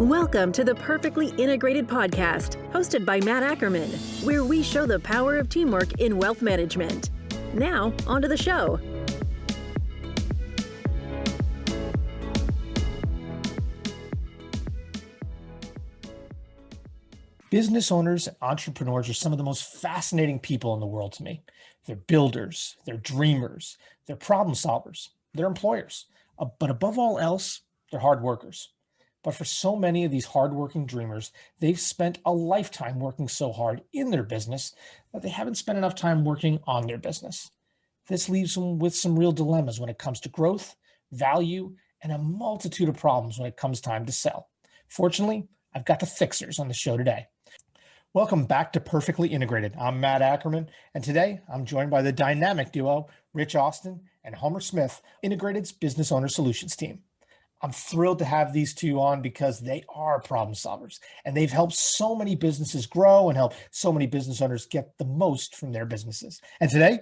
Welcome to the Perfectly Integrated Podcast, hosted by Matt Ackermann, where we show the power of teamwork in wealth management. Now, onto the show. Business owners and entrepreneurs are some of the most fascinating people in the world to me. They're builders, they're dreamers, they're problem solvers, they're employers. But above all else, they're hard workers. But for so many of these hardworking dreamers, they've spent a lifetime working so hard in their business that they haven't spent enough time working on their business. This leaves them with some real dilemmas when it comes to growth, value, and a multitude of problems when it comes time to sell. Fortunately, I've got the fixers on the show today. Welcome back to Perfectly Integrated. I'm Matt Ackermann, and today I'm joined by the dynamic duo, Rich Austin and Homer Smith, Integrated's Business Owner Solutions team. I'm thrilled to have these two on because they are problem solvers, and they've helped so many businesses grow and help so many business owners get the most from their businesses. And today,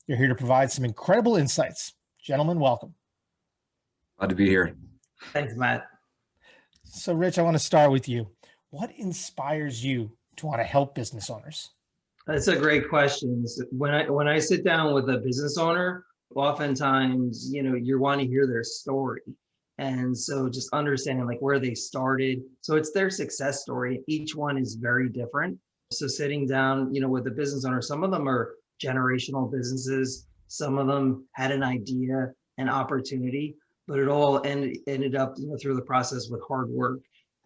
they're here to provide some incredible insights. Gentlemen, welcome. Glad to be here. Thanks, Matt. So, Rich, I want to start with you. What inspires you to want to help business owners? That's a great question. When I sit down with a business owner, oftentimes, you want to hear their story. And so just understanding like where they started. So it's their success story. Each one is very different. So sitting down, with a business owner, some of them are generational businesses. Some of them had an idea, an opportunity, but it all ended up, through the process with hard work.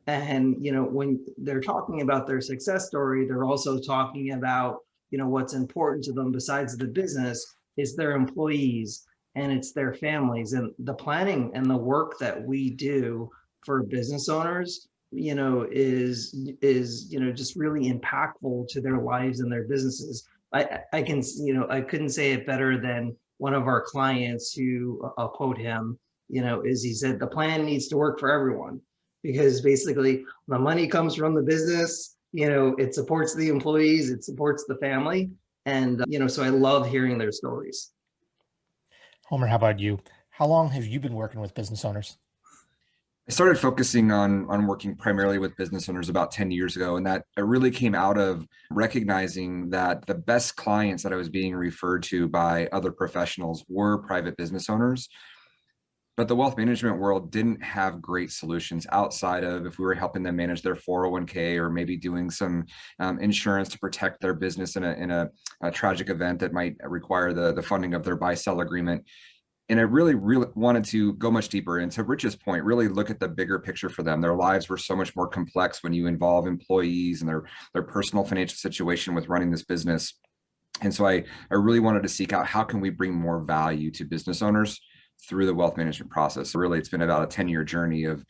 And, when they're talking about their success story, they're also talking about, what's important to them besides the business is their employees and it's their families, and the planning and the work that we do for business owners, is just really impactful to their lives and their businesses. I couldn't say it better than one of our clients who, I'll quote him, is he said, the plan needs to work for everyone, because basically the money comes from the business, it supports the employees, it supports the family. And, so I love hearing their stories. Homer, how about you? How long have you been working with business owners? I started focusing on working primarily with business owners about 10 years ago. And that it really came out of recognizing that the best clients that I was being referred to by other professionals were private business owners. But the wealth management world didn't have great solutions outside of if we were helping them manage their 401k or maybe doing some insurance to protect their business in a tragic event that might require the funding of their buy-sell agreement. And I really wanted to go much deeper. And to Rich's point, really look at the bigger picture for them. Their lives were so much more complex when you involve employees and their personal financial situation with running this business. And so I really wanted to seek out how can we bring more value to business owners through the wealth management process. So really, it's been about a 10-year journey of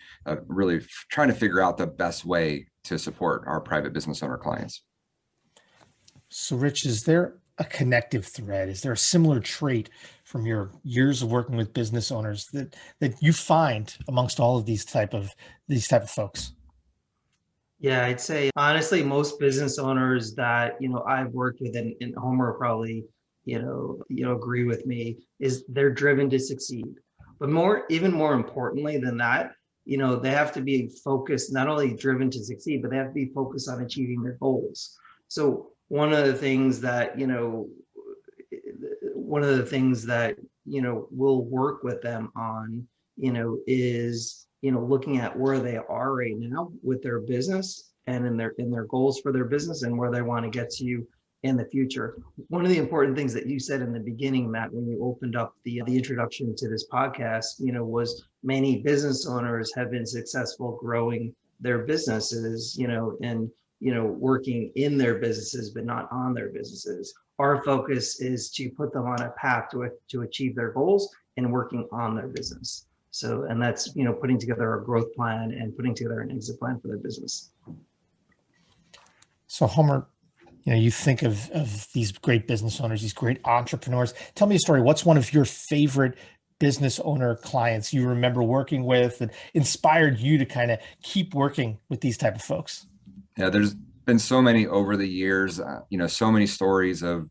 really trying to figure out the best way to support our private business owner clients. So, Rich, is there a connective thread? Is there a similar trait from your years of working with business owners that you find amongst all of these type of folks? Yeah, I'd say honestly, most business owners that I've worked with, and Homer probably agree with me, is they're driven to succeed. But even more importantly than that, they have to be focused, not only driven to succeed, but they have to be focused on achieving their goals. So one of the things that we'll work with them on, is, looking at where they are right now with their business and in their goals for their business and where they want to get to in the future. One of the important things that you said in the beginning, Matt, when you opened up the introduction to this podcast, was many business owners have been successful growing their businesses, and working in their businesses, but not on their businesses. Our focus is to put them on a path to achieve their goals and working on their business. So, and that's, putting together a growth plan and putting together an exit plan for their business. So, Homer, you think of these great business owners, these great entrepreneurs. Tell me a story. What's one of your favorite business owner clients you remember working with that inspired you to kind of keep working with these type of folks? Yeah, there's been so many over the years, so many stories of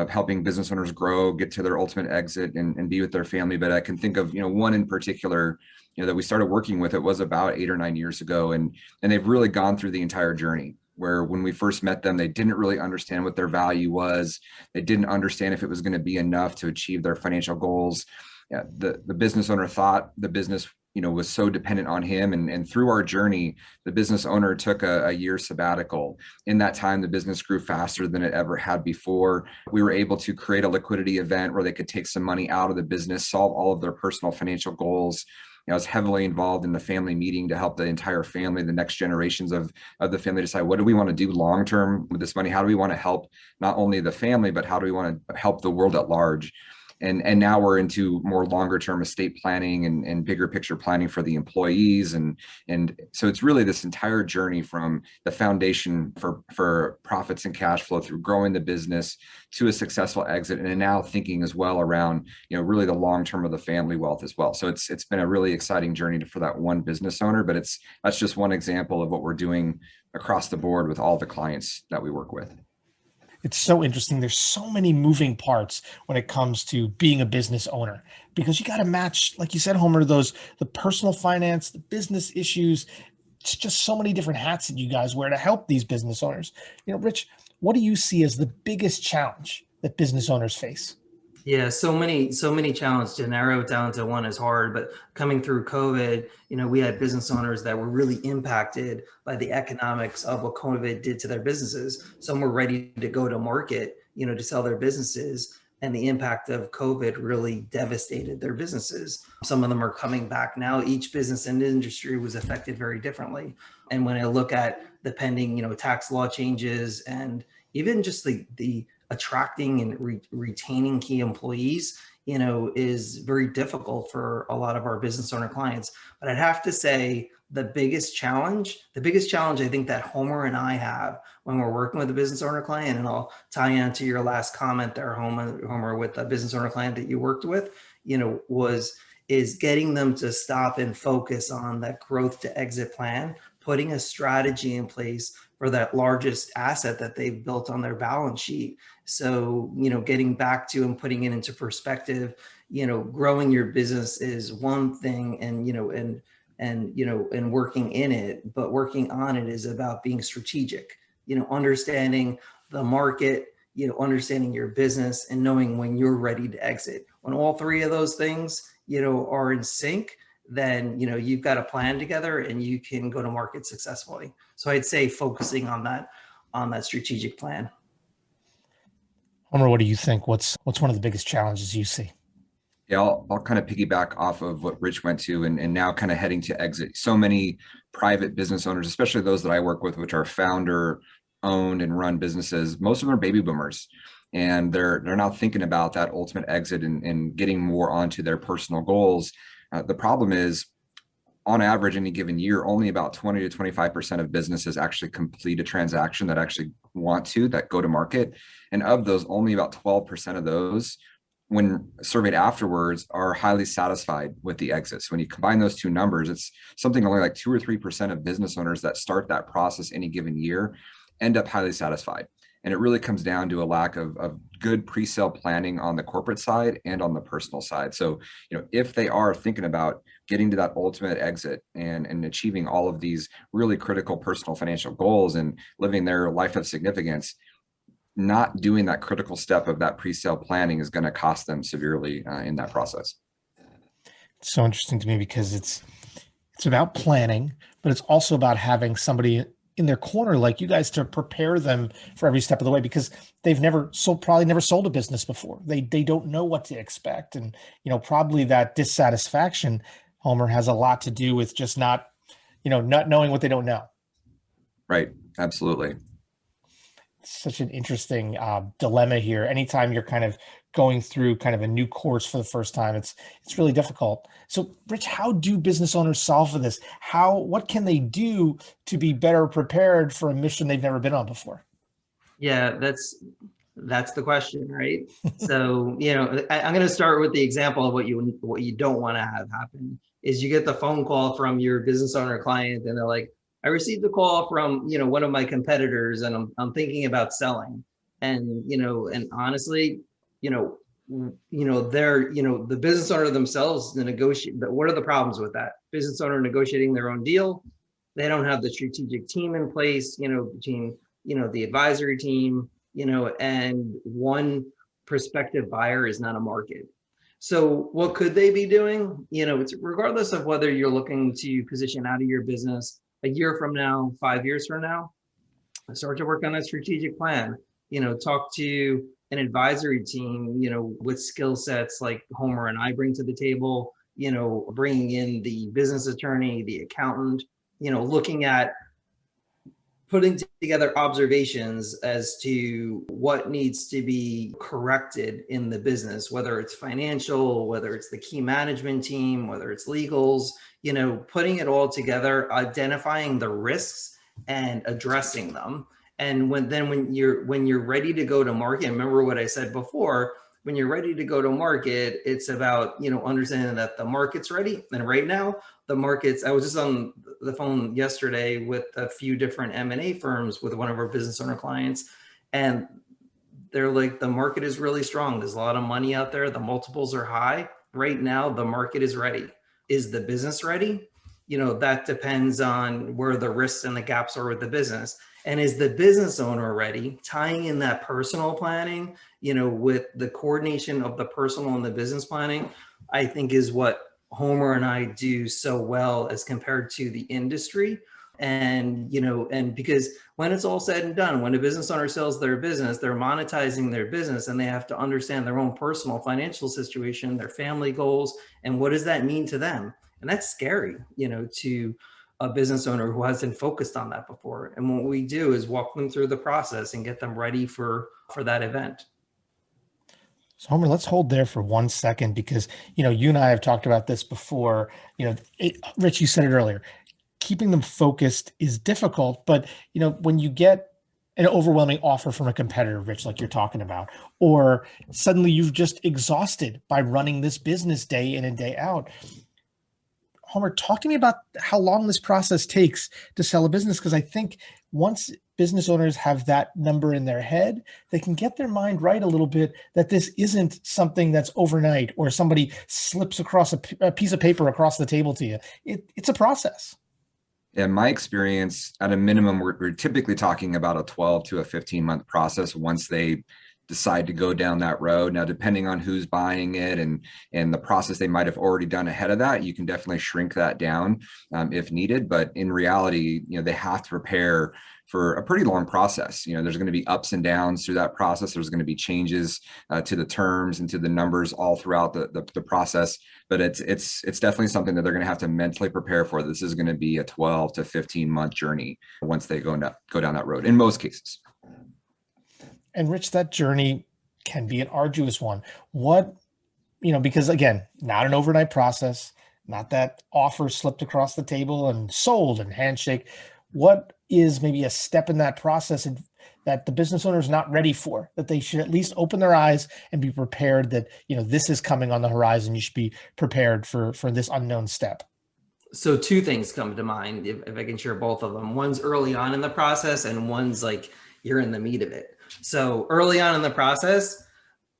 helping business owners grow, get to their ultimate exit and be with their family. But I can think of, one in particular that we started working with, it was about 8 or 9 years ago. And they've really gone through the entire journey, where when we first met them, they didn't really understand what their value was. They didn't understand if it was going to be enough to achieve their financial goals. Yeah, the business owner thought the business was so dependent on him. And through our journey, the business owner took a year sabbatical. In that time, the business grew faster than it ever had before. We were able to create a liquidity event where they could take some money out of the business, solve all of their personal financial goals. I was heavily involved in the family meeting to help the entire family, the next generations of the family, decide what do we want to do long term with this money? How do we want to help not only the family, but how do we want to help the world at large? And now we're into more longer term estate planning and bigger picture planning for the employees. And so it's really this entire journey from the foundation for profits and cash flow through growing the business to a successful exit. And now thinking as well around, really the long term of the family wealth as well. So it's been a really exciting journey for that one business owner, but that's just one example of what we're doing across the board with all the clients that we work with. It's so interesting. There's so many moving parts when it comes to being a business owner, because you got to match, like you said, Homer, the personal finance, the business issues. It's just so many different hats that you guys wear to help these business owners. Rich, what do you see as the biggest challenge that business owners face? Yeah, so many challenges. To narrow it down to one is hard, but coming through COVID, we had business owners that were really impacted by the economics of what COVID did to their businesses. Some were ready to go to market, to sell their businesses, and the impact of COVID really devastated their businesses. Some of them are coming back now. Each business and industry was affected very differently. And when I look at the pending, tax law changes and even just the attracting and retaining key employees, is very difficult for a lot of our business owner clients. But I'd have to say the biggest challenge I think that Homer and I have when we're working with a business owner client, and I'll tie into your last comment there, Homer, with a business owner client that you worked with, is getting them to stop and focus on that growth to exit plan, putting a strategy in place for that largest asset that they've built on their balance sheet. So, getting back to and putting it into perspective, growing your business is one thing, and working in it, but working on it is about being strategic, understanding the market, understanding your business and knowing when you're ready to exit. When all three of those things, are in sync, then, you've got a plan together and you can go to market successfully. So I'd say focusing on that strategic plan. Homer, what do you think? What's one of the biggest challenges you see? Yeah, I'll kind of piggyback off of what Rich went to and now kind of heading to exit. So many private business owners, especially those that I work with, which are founder owned and run businesses, most of them are baby boomers. And they're now thinking about that ultimate exit and getting more onto their personal goals. The problem is, on average, any given year, only about 20 to 25% of businesses actually complete a transaction that actually that go to market. And of those, only about 12% of those, when surveyed afterwards, are highly satisfied with the exits. When you combine those two numbers, it's something only like 2 or 3% of business owners that start that process any given year end up highly satisfied. And it really comes down to a lack of good pre-sale planning on the corporate side and on the personal side. So, if they are thinking about getting to that ultimate exit and achieving all of these really critical personal financial goals and living their life of significance, not doing that critical step of that pre-sale planning is going to cost them severely in that process. It's so interesting to me because it's about planning, but it's also about having somebody in their corner like you guys to prepare them for every step of the way, because they've probably never sold a business before. They don't know what to expect. And, probably that dissatisfaction, Homer, has a lot to do with just not knowing what they don't know. Right. Absolutely. Such an interesting dilemma here. Anytime you're kind of going through kind of a new course for the first time, it's really difficult. So, Rich, how do business owners solve for this? What can they do to be better prepared for a mission they've never been on before? Yeah, that's the question, right? So, I'm going to start with the example of what you don't want to have happen is you get the phone call from your business owner client and they're like, I received a call from, one of my competitors and I'm thinking about selling. And, and honestly, they're, the business owner themselves, the negotiate, but what are the problems with that? business owner negotiating their own deal. They don't have the strategic team in place, between, the advisory team, and one prospective buyer is not a market. So what could they be doing? It's regardless of whether you're looking to position out of your business a year from now, 5 years from now, start to work on a strategic plan, talk to an advisory team, with skill sets like Homer and I bring to the table, bringing in the business attorney, the accountant, looking at putting together observations as to what needs to be corrected in the business, whether it's financial, whether it's the key management team, whether it's legals, putting it all together, identifying the risks and addressing them. And when you're ready to go to market, remember what I said before, when you're ready to go to market, it's about, understanding that the market's ready. And right now, the markets, I was just on the phone yesterday with a few different M&A firms with one of our business owner clients. And they're like, the market is really strong. There's a lot of money out there. The multiples are high. Right now, the market is ready. Is the business ready? That depends on where the risks and the gaps are with the business. And is the business owner ready? Tying in that personal planning, with the coordination of the personal and the business planning, I think is what Homer and I do so well as compared to the industry. And, and because when it's all said and done, when a business owner sells their business, they're monetizing their business, and they have to understand their own personal financial situation, their family goals, and what does that mean to them? And that's scary, to a business owner who hasn't focused on that before. And what we do is walk them through the process and get them ready for that event. So Homer, let's hold there for 1 second, because, you and I have talked about this before. Rich, you said it earlier, keeping them focused is difficult, but, when you get an overwhelming offer from a competitor, Rich, like you're talking about, or suddenly you've just exhausted by running this business day in and day out. Homer, talk to me about how long this process takes to sell a business, because I think once business owners have that number in their head, they can get their mind right a little bit that this isn't something that's overnight or somebody slips across a piece of paper across the table to you. It's a process. In my experience, at a minimum, we're typically talking about a 12 to a 15-month process once they decide to go down that road. Now, depending on who's buying it and the process they might have already done ahead of that, you can definitely shrink that down if needed. But in reality, they have to prepare for a pretty long process. There's going to be ups and downs through that process. There's going to be changes to the terms and to the numbers all throughout the process. But it's definitely something that they're going to have to mentally prepare for. This is going to be a 12 to 15-month journey once they go down that road in most cases. And Rich, that journey can be an arduous one. Because again, not an overnight process, not that offer slipped across the table and sold and handshake. What is maybe a step in that process that the business owner is not ready for, that they should at least open their eyes and be prepared that, this is coming on the horizon. You should be prepared for this unknown step? So two things come to mind, if I can share both of them. One's early on in the process, and one's like you're in the meat of it. So early on in the process,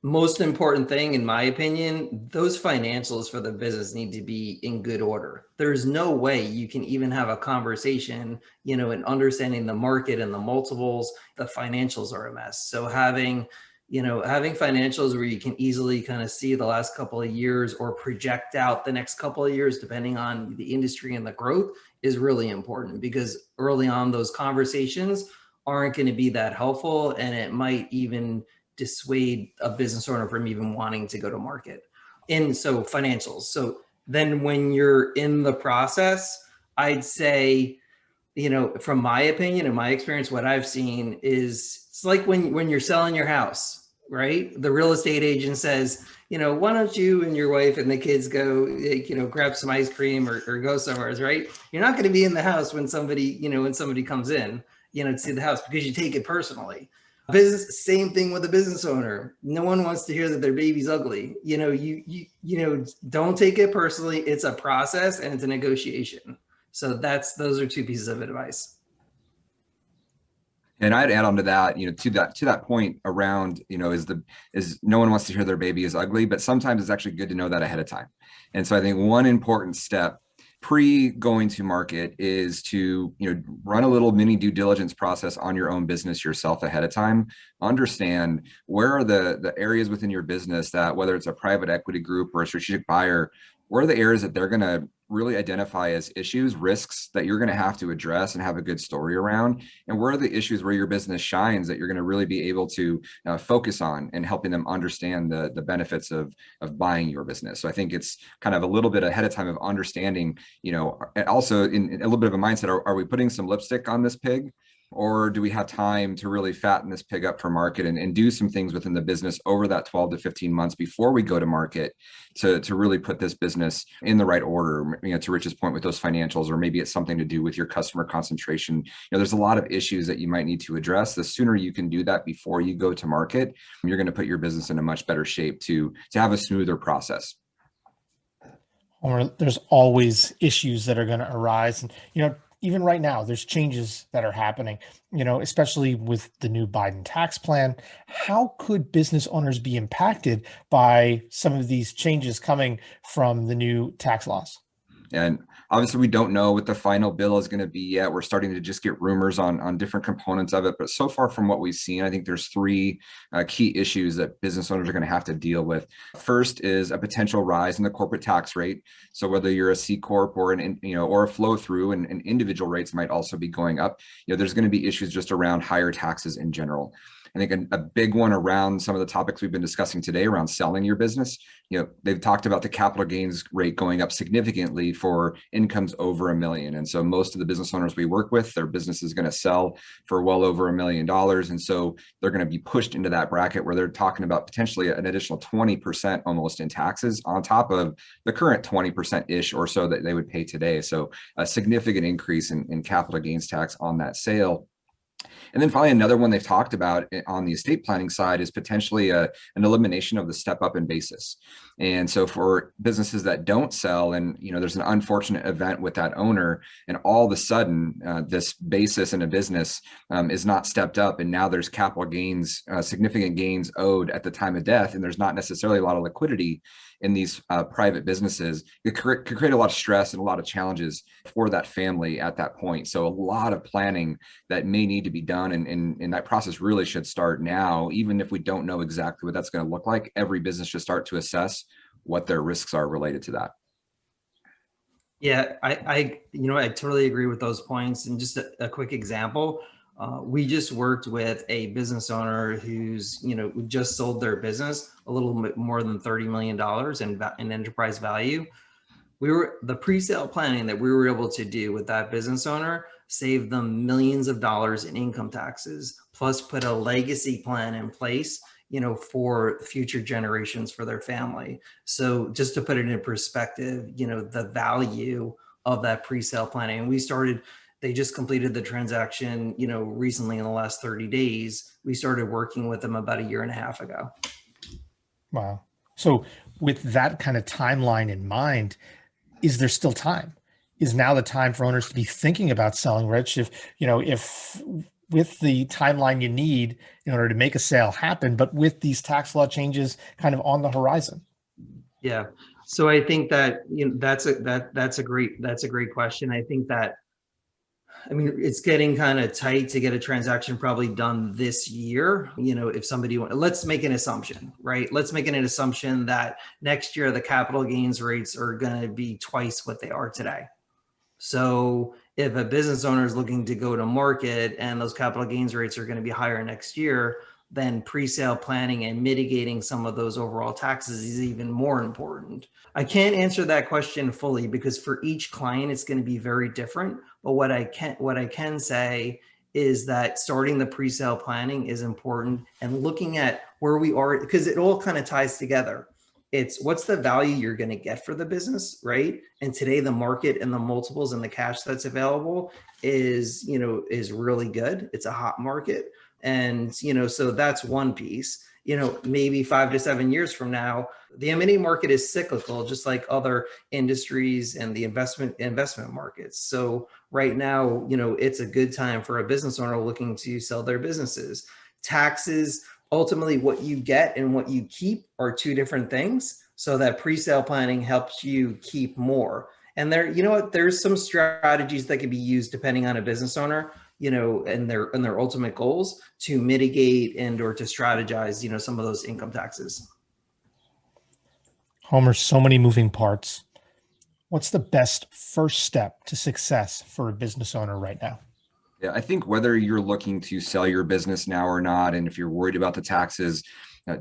most important thing, in my opinion, those financials for the business need to be in good order. There's no way you can even have a conversation, in understanding the market and the multiples. The financials are a mess. So having financials where you can easily kind of see the last couple of years or project out the next couple of years, depending on the industry and the growth, is really important, because early on those conversations aren't going to be that helpful, and it might even dissuade a business owner from even wanting to go to market. And so financials. So then when you're in the process, I'd say, from my opinion and my experience, what I've seen is it's like when you're selling your house, right? The real estate agent says, why don't you and your wife and the kids go, grab some ice cream or go somewhere, right? You're not going to be in the house when somebody comes in, to see the house, because you take it personally. Business, same thing with a business owner. No one wants to hear that their baby's ugly. Don't take it personally. It's a process and it's a negotiation. So those are two pieces of advice. And I'd add on to that, to that point around, is no one wants to hear their baby is ugly, but sometimes it's actually good to know that ahead of time. And so I think one important step pre going to market is to run a little mini due diligence process on your own business yourself ahead of time. Understand where are the areas within your business that, whether it's a private equity group or a strategic buyer, where are the areas that they're going to really identify as issues, risks that you're going to have to address and have a good story around, and where are the issues where your business shines that you're going to really be able to focus on and helping them understand the benefits of buying your business. So I think it's kind of a little bit ahead of time of understanding, and also in a little bit of a mindset, are we putting some lipstick on this pig? Or do we have time to really fatten this pig up for market and do some things within the business over that 12 to 15 months before we go to market to really put this business in the right order, to Rich's point with those financials, or maybe it's something to do with your customer concentration. There's a lot of issues that you might need to address. The sooner you can do that before you go to market, you're going to put your business in a much better shape to have a smoother process. Or there's always issues that are going to arise. And, even right now, there's changes that are happening, especially with the new Biden tax plan. How could business owners be impacted by some of these changes coming from the new tax laws? And obviously, we don't know what the final bill is going to be yet. We're starting to just get rumors on different components of it. But so far from what we've seen, I think there's three key issues that business owners are going to have to deal with. First is a potential rise in the corporate tax rate. So whether you're a C Corp or or a flow through, and individual rates might also be going up. There's going to be issues just around higher taxes in general. I think a big one around some of the topics we've been discussing today around selling your business. They've talked about the capital gains rate going up significantly for incomes over $1 million. And so most of the business owners we work with, their business is going to sell for well over $1 million. And so they're going to be pushed into that bracket where they're talking about potentially an additional 20% almost in taxes on top of the current 20%-ish or so that they would pay today. So a significant increase in capital gains tax on that sale. And then finally, another one they've talked about on the estate planning side is potentially an elimination of the step up in basis. And so for businesses that don't sell, and there's an unfortunate event with that owner, and all of a sudden this basis in a business is not stepped up, and now there's capital gains, significant gains owed at the time of death, and there's not necessarily a lot of liquidity in these private businesses. It could create a lot of stress and a lot of challenges for that family at that point. So a lot of planning that may need to be done, and that process really should start now. Even if we don't know exactly what that's going to look like, every business should start to assess what their risks are related to that. Yeah, I totally agree with those points. And just a quick example, we just worked with a business owner who's, just sold their business a little bit more than $30 million in enterprise value. The pre-sale planning that we were able to do with that business owner saved them millions of dollars in income taxes, plus put a legacy plan in place, for future generations for their family. So just to put it in perspective, the value of that pre-sale planning. And they just completed the transaction, recently in the last 30 days. We started working with them about 1.5 years ago. Wow. So with that kind of timeline in mind, is there still time? Is now the time for owners to be thinking about selling, Rich? If with the timeline you need in order to make a sale happen, but with these tax law changes kind of on the horizon? Yeah. So I think that that's a great question. I think that, it's getting kind of tight to get a transaction probably done this year. If somebody let's make an assumption, right? Let's make an assumption that next year the capital gains rates are going to be twice what they are today. So if a business owner is looking to go to market and those capital gains rates are going to be higher next year, then pre-sale planning and mitigating some of those overall taxes is even more important. I can't answer that question fully because for each client, it's going to be very different. But what I can say is that starting the pre-sale planning is important, and looking at where we are, because it all kind of ties together. It's what's the value you're going to get for the business, right? And today the market and the multiples and the cash that's available is really good. It's a hot market. And, so that's one piece. Maybe 5 to 7 years from now, the M&A market is cyclical, just like other industries and the investment markets. So right now, it's a good time for a business owner looking to sell their businesses. Taxes, ultimately what you get and what you keep are two different things. So that pre-sale planning helps you keep more. And there, you know what, there's some strategies that can be used depending on a business owner, and their ultimate goals to mitigate and or to strategize, some of those income taxes. Homer, so many moving parts. What's the best first step to success for a business owner right now? Yeah, I think whether you're looking to sell your business now or not, and if you're worried about the taxes,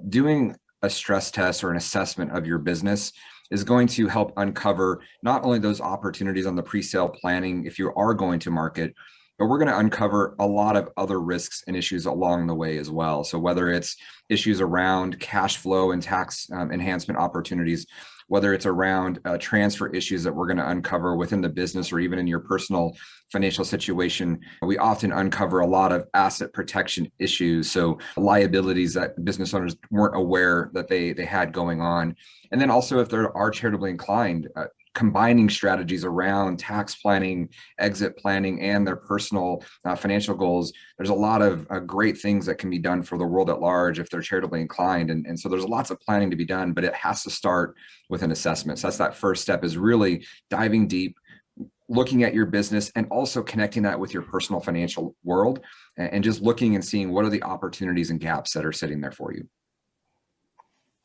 doing a stress test or an assessment of your business is going to help uncover not only those opportunities on the pre-sale planning if you are going to market, but we're going to uncover a lot of other risks and issues along the way as well. So whether it's issues around cash flow and tax enhancement opportunities, whether it's around transfer issues that we're going to uncover within the business or even in your personal financial situation, we often uncover a lot of asset protection issues. So liabilities that business owners weren't aware that they had going on. And then also if they are charitably inclined, combining strategies around tax planning, exit planning, and their personal financial goals, there's a lot of great things that can be done for the world at large if they're charitably inclined. And so there's lots of planning to be done, but it has to start with an assessment. So that's that first step, is really diving deep, looking at your business and also connecting that with your personal financial world, and just looking and seeing what are the opportunities and gaps that are sitting there for you.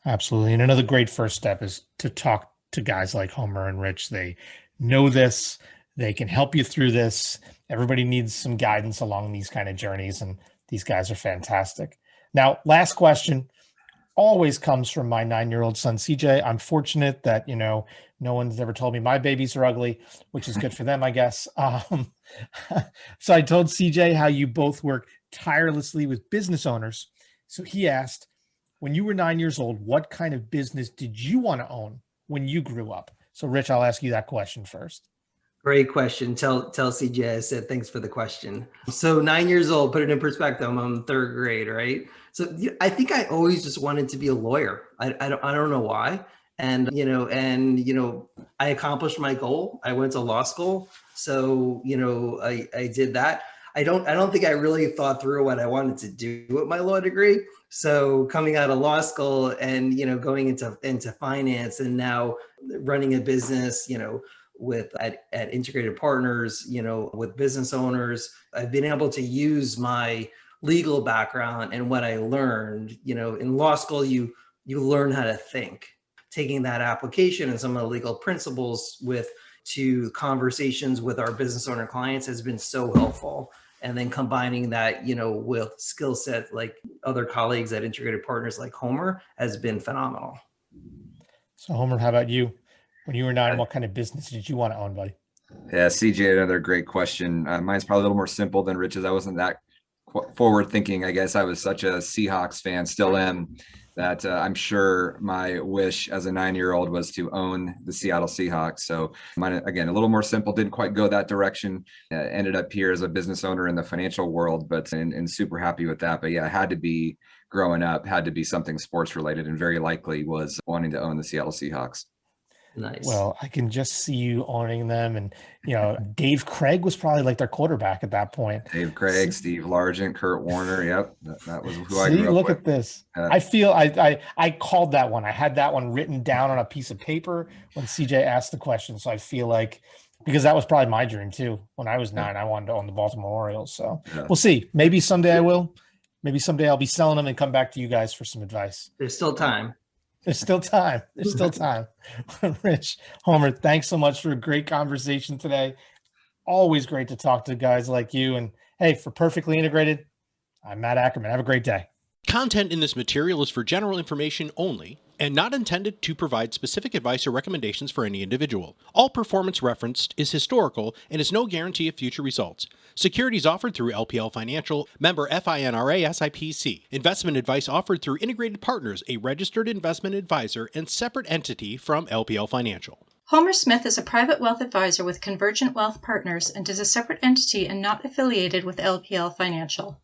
Absolutely. And another great first step is to talk to guys like Homer and Rich. They know this, they can help you through this. Everybody needs some guidance along these kind of journeys, and these guys are fantastic. Now, last question always comes from my 9-year-old son, CJ. I'm fortunate that, no one's ever told me my babies are ugly, which is good for them, I guess. So I told CJ how you both work tirelessly with business owners. So he asked, when you were 9 years old, what kind of business did you want to own when you grew up? So Rich, I'll ask you that question first. Great question. Tell CJ I said thanks for the question. So 9 years old, put it in perspective, I'm in third grade, right? So I think I always just wanted to be a lawyer. I don't know why. And I accomplished my goal. I went to law school. So, I did that. I don't think I really thought through what I wanted to do with my law degree. So coming out of law school and, going into finance and now running a business, with at Integrated Partners, with business owners, I've been able to use my legal background and what I learned, in law school, you learn how to think. Taking that application and some of the legal principles to conversations with our business owner clients has been so helpful. And then combining that, with skill set like other colleagues at Integrated Partners like Homer has been phenomenal. So Homer, how about you? When you were 9, what kind of business did you want to own, buddy? Yeah, CJ, another great question. Mine's probably a little more simple than Rich's. I wasn't that forward thinking. I guess I was such a Seahawks fan, still am, that I'm sure my wish as a 9-year-old was to own the Seattle Seahawks. So mine, again, a little more simple, didn't quite go that direction. Ended up here as a business owner in the financial world, but and super happy with that. But yeah, it had to be, growing up, had to be something sports related, and very likely was wanting to own the Seattle Seahawks. Nice. Well, I can just see you owning them. And, Dave Craig was probably like their quarterback at that point. Dave Craig, Steve Largent, Kurt Warner. Yep. That was who I See, grew up look with. at this. I feel I called that one. I had that one written down on a piece of paper when CJ asked the question. So I feel like, because that was probably my dream too. When I was 9, I wanted to own the Baltimore Orioles. So We'll see. Maybe someday I will. Maybe someday I'll be selling them and come back to you guys for some advice. There's still time. There's still time. There's still time. Rich, Homer, thanks so much for a great conversation today. Always great to talk to guys like you. And hey, for Perfectly Integrated, I'm Matt Ackermann. Have a great day. Content in this material is for general information only and not intended to provide specific advice or recommendations for any individual. All performance referenced is historical and is no guarantee of future results. Securities offered through LPL Financial, member FINRA SIPC. Investment advice offered through Integrated Partners, a registered investment advisor and separate entity from LPL Financial. Homer Smith is a private wealth advisor with Convergent Wealth Partners and is a separate entity and not affiliated with LPL Financial.